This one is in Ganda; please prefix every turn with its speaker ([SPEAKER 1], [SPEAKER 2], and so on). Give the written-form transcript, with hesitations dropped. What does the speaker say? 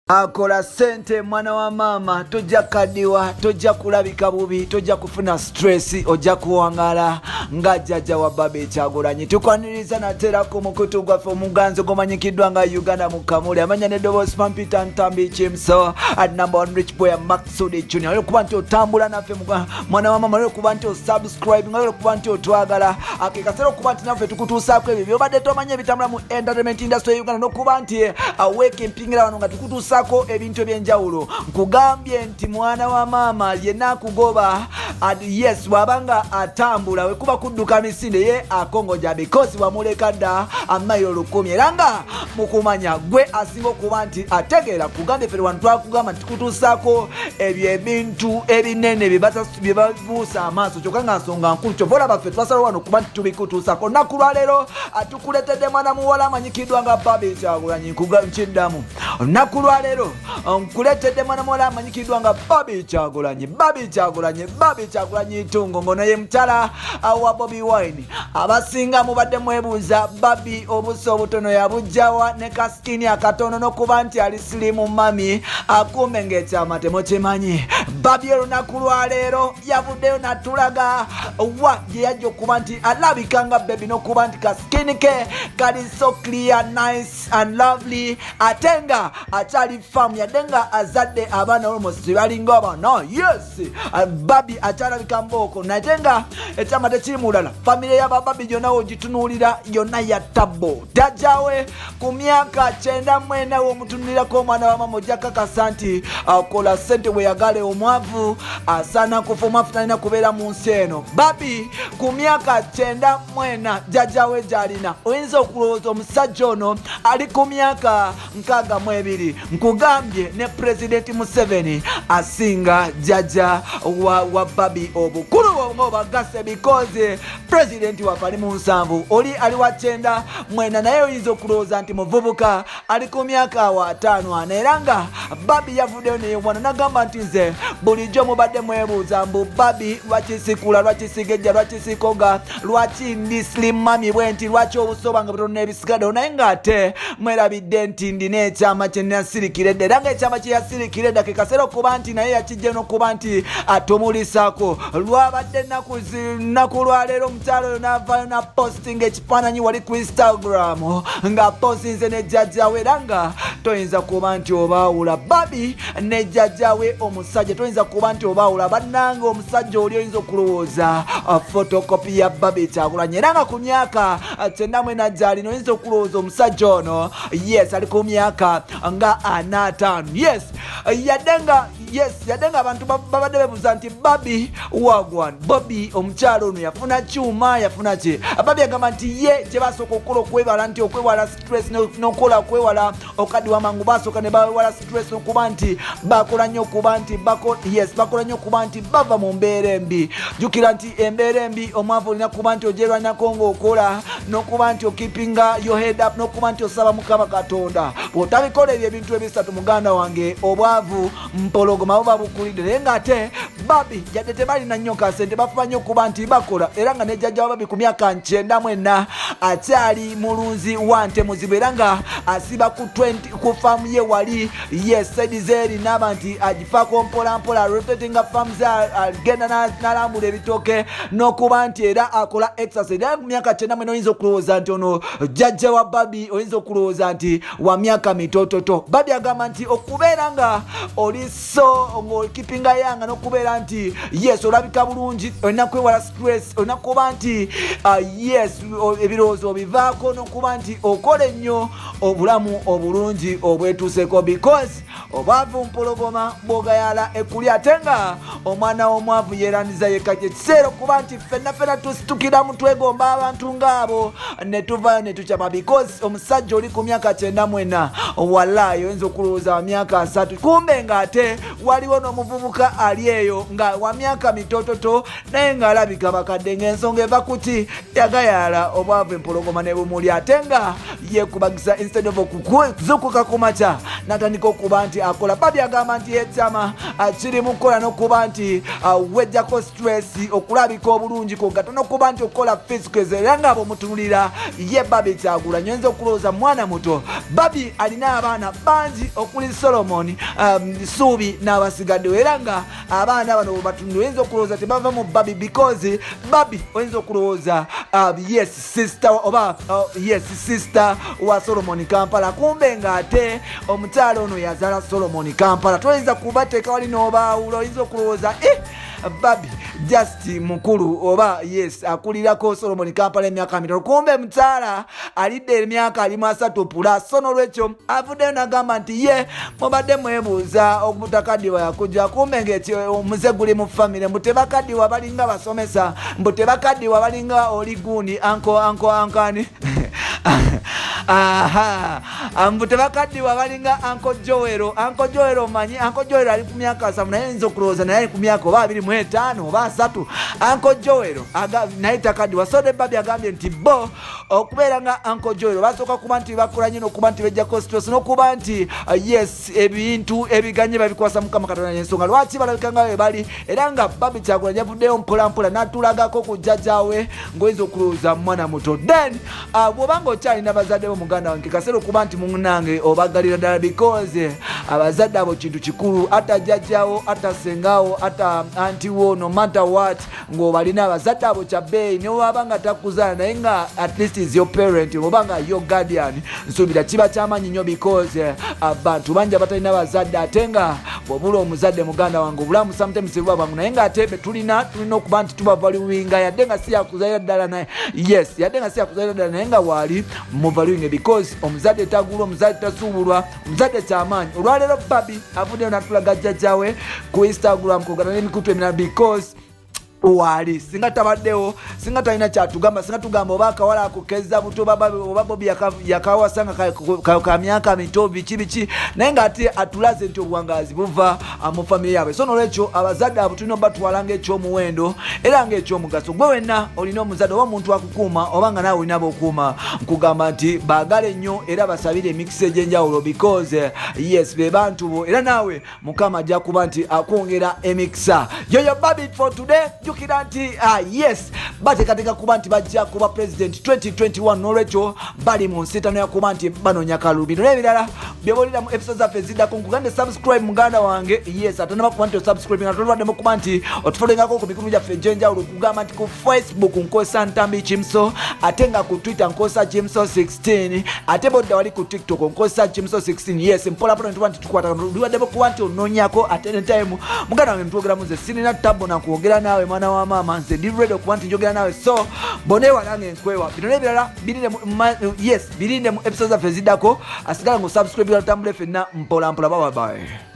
[SPEAKER 1] Akola sente mwana wa mama, tojja kadiwa, tojja kulabika bubi, tojja kufuna stress, ojja kuwangala nga jjajja wa Bobby Kyagulanyi. Tukwaniriza naterako mukutu gwaffe omuganzo gomanyikiddwa nga Uganda mu Kamuli amanya ne Dobos Pampita Ntambi Chimso at number one rich boy Maxudi Junior. Olwo kuba nti otambula naffe mwana wa mama, olwo kuba nti osubscribe, olwo kuba nti otwagala akekasero okuba nti naffe tukutuusaako ebyo byobadde tomanya ebitambula mu entertainment industry Uganda, n'okuba nti aweke mpingira wano nga tukutuusaako ebintu ebyenjawulo. Nkugambye nti mwana wa mama yenna akugoba yes wabanga atambula wekuba kudduka misinde ye akongoja because wamuleka dda amayiro 10 era nga mukumanya gwe asinga okuba nti ategeera kugambye fere wano twakugamba nti tukutuusaako ebyo ebintu ebinene bye babuusa amaaso kyokka nga nsonga nkulu kyova olaba ffe twasala wano okuba nti tubikutuusaako. Olunaku lwaleero atukuletedde mwana muwala amanyikiddwa nga Bobby Kyagulanyi. Nkiddamu olunaku lwaleero nkuletedde mwana muwala amanyikiddwa nga Bobby Kyagulanyi. Bobby Kyagulanyi Tungo ngono ye mutala wa Bobi Wine. Abasinga mubadde mwebuuza Bobby obuso obutono yabujjawa ne kaskini akatono n'okuba nti ali silimu mami akumbe ng'ekyama temukimanyi. Bobby olunaku lwaleero yavuddeyo natulaga wa gye yajja okuba nti alabika nga baby n'okuba nti kaskini ke kali so clear, nice and lovely ate nga akyali famu yadde nga azadde abaana almost balinga abaana. Yes, Bobby akyalabika mbooko nate nga ekyama tekiri mulala. Famire y'aba Bobby yonna ogitunuulira yonna ya tabbo. Jjajjawe ku myaka 94 w'omutunulirako omwana wa mama ojja kakasa nti akola ssente bwe yagale omwavu asaana kufa omwavu talina kubeera mu nsi eno. Bobby ku myaka 94 jjajjawe gy'alina oyinza okulowooza omusajja ono ali ku myaka 62. Nkugambye ne President Museveni asinga jjajja wa Bobby obukulu ng'obagase because President waffe ali mu 7 oli ali wa 94 naye oyinza okulowooza nti muvubuka ali ku myaka 54 era nga Bobby yavuddeyo neyewana n'agamba nti nze bulijjo mubadde mwebuuza mbu Bobby lwaki sikula, lwaki sigejja, lwaki sikoga, lwaki ndi slim mami bwe nti lwaki obusoba nga butono n'ebisigadde naye ng'ate mwerabidde nti ndina ekyama kye nasirikiredde era ng'ekyama kye yasirikiredde akekasera okuba nti naye yakijja n'okuba nti atumulisaako. Lwabadde nnaku lwaleero omukyalo oyo n'avaayo na posting ekifaananyi wali ku Instagram nga postinze ne jjajjawe era nga toyinza kuba nti obaawula Bobby ne jjajjawe omusajja, toyinza kuba nti obaawula bannanga. Omusajja oli oyinza okulowooza photocopy ya Bobby Kyagulanyi era nga ku myaka 94 gy'alina oyinza okulowooza omusajja ono yes ali ku myaka nga 45. yadde nga abantu babadde bebuuza nti Bobby wagwan, Bobby omukyalo ono yafuna kyuma, yafuna ki? Bobby agamba nti ye kye basooka okukola okwewala nti okwewala stress n'okukola okwewala okaddiwa mangu basooka ne bawewala stress okuba nti bakola nnyo okuba nti bakola nnyo okuba nti bava mu mbeera embi. Jjukira nti embeera embi omwavu olina kuba nti ogyerwanako ng'okola n'okuba nti okeepinga your head up n'okuba nti osaba Mukama Katonda. Bw'otabikola ebyo ebintu ebisatu muganda wange obwavu mpologoma buba bukulidde. Naye ng'ate Bobby yadde tebalina nnyo kasente bafuba nnyo okuba nti bakola era nga ne jjajja wa Bobby ku myaka 94 akyali mulunzi wa nte muzibu era nga asiba ku faamu ye wali sedizeeri n'aba nti agifaako mpolampola rotatinga faamu ze agenda n'alambula ebitooke n'okuba nti era akola exercise. Era ku myaka 94 oyinza okulowooza nti ono jjajja wa Bobby oyinza okulowooza nti wa myaka mitoototo. Bobby agamba nti okubeera nga oli so ng'okipinga yanga n'okubeera nti yes olabika bulungi olina kwewala stress olina kuba nti ebirowoozo obivaako n'okuba nti okole nnyo obulamu obulungi obwetuuseko because obwavu mpologoma bwogayala ekuli ate nga omwana w'omwavu yeerandiza yekka kyekiseera okuba nti ffenna tusitukira mu twegomba abantu ng'abo ne tuvayo ne tukyama because omusajja oli ku myaka 94 wallahi oyinza okulowooza wa myaka 3 kumbe ng'ate waliwo n'omuvubuka ali eyo nonecho nga wa myaka mitototo naye nga alabika bakadde ng'ensonga eva kuti yagayala obwavu empologoma ne bumuli ate nga yekubagisa instead of okuzukuka ku makya natandika okuba nti akola Babi agamba nti yetyama kiri mu kukola n'okuba nti wejjako stress okulabika obulungi kogata n'okuba nti okola physical era nga bw'omutunulira ye Babi Kyagulanyi oyinza okulowooza mwana muto. Babi alina abaana bangi okuli Solomon, Suubi n'abasigaddewo era nga abaana bano bwebatunula oyinza okulowooza tebava mu Babi because Babi oyinza okulowooza sister wa Solomon Kampala kumbe ng'ate omukyala ono yazaala Solomon Kampala. Toyinza kubateeka wali n'obaawula oyinza okulowooza Babi just mukulu oba akulirako Solomon Kampala emyaka mitano kumbe mukyala alidde emyaka ali mu 3 plus. So n'olwekyo avuddeyo n'agamba nti ye mubadde mwebuuza obutakaddiwa yakujja kumbe omuze guli mu famire mbu tebakaddiwa balinga basomesa mbu tebakaddiwa balinga oliguuni ankani mbu tebakaddiwa balinga Uncle Joel omanyi Uncle Joel ali ku myaka 7 naye nzo kulowooza naye ali ku myaka oba 25 oba 3 Uncle Joel naye takaddiwa. So ne Babi agambye nti bo okubeera nga Uncle Joel basooka kuba nti bakola nnyo n'okuba nti bejjako stress n'okuba nti ebintu ebiganye babikwasa Mukama Katonda y'ensonga lwaki balabika nga we bali era nga Babi Kyagulanyi yavuddeyo mpolampola n'atulagako ku jjajjaawe ng'oyinza okulowooza mwana muto. Then bw'obanga okyalina bazadde bo muganda wange kaseera okuba nti munange obagalira ddala because abazadde abo kintu kikulu ata jjajjaawo ata sengaawo ata antiwo no matter what ng'obalina abazadde abo kyabbeeyi ne waba nga takuzaala naye nga at least is your parent oba nga your guardian nsuubira kiba kyamaanyi nnyo because abantu bangi abatalina bazadde ate nga bw'obula omuzadde muganda wange obulamu sometimes buba bwangu naye ng'ate be tulina okuba nti tubavaluwinga yadde nga si yakuzaalira ddala naye yadde nga si yakuzaalira ddala naye nga waali muvaluwinge because omuzadde tagulwa omuzadde tasuubulwa omuzadde kyamaanyi. Olwaleero Babi avuddeyo n'atulaga jjajjaawe ku Instagram kugana n'emikutu emirala because wali singa tabaddewo singa talina kyatugamba singa tugamba oba akawala akukeza buto oba Bobi yakawasanga ka myaka mito biki naye ng'ate atulaze nti obuwangazi buva mu famire yaabwe. So n'olwekyo abazadde abo tulina obatwala ng'ekyomuwendo era ng'ekyomugaso. Gwe wenna olina omuzadde oba omuntu akukuuma oba nga naawe olina b'okuuma nkugamba nti baagale nnyo era basabire emikisa egy'enjawulo because be bantu bo era naawe Mukama ajja kuba nti akwongera emikisa. Yoyo Babi for today jjukira nti bateekateeka kuba nti bajja kuba president 2021 n'olwekyo bali mu nsiitano yakuba nti banoonya kalulu. Bino n'ebirala by'obolira mu episode zaffe eziddako nkugande subscribe muganda wange ate nabakuba nti osubscribe nga tolwaddemu kuba nti otufolengako ku mikulu gyaffe egy'enjawulo kugamba nti ku Facebook nkosa Ntambi Kimso ate nga ku Twitter nkosa Kimso 16 ate bodda wali ku TikTok nkosa Kimso 16 mpola ntuba nti tukwata liwaddemu kuba nti onoonyako ate ne time muganda wange mutwogeramu nze sirina tabbo nakwogera naawe mwana wa maama nze ndi ready okuba nti njogera naawe so boneewalange nkwewa. Bino n'ebirala birinde mu episode zaffe eziddako asigala ng'osubscribe tutambule ffenna mpola bye.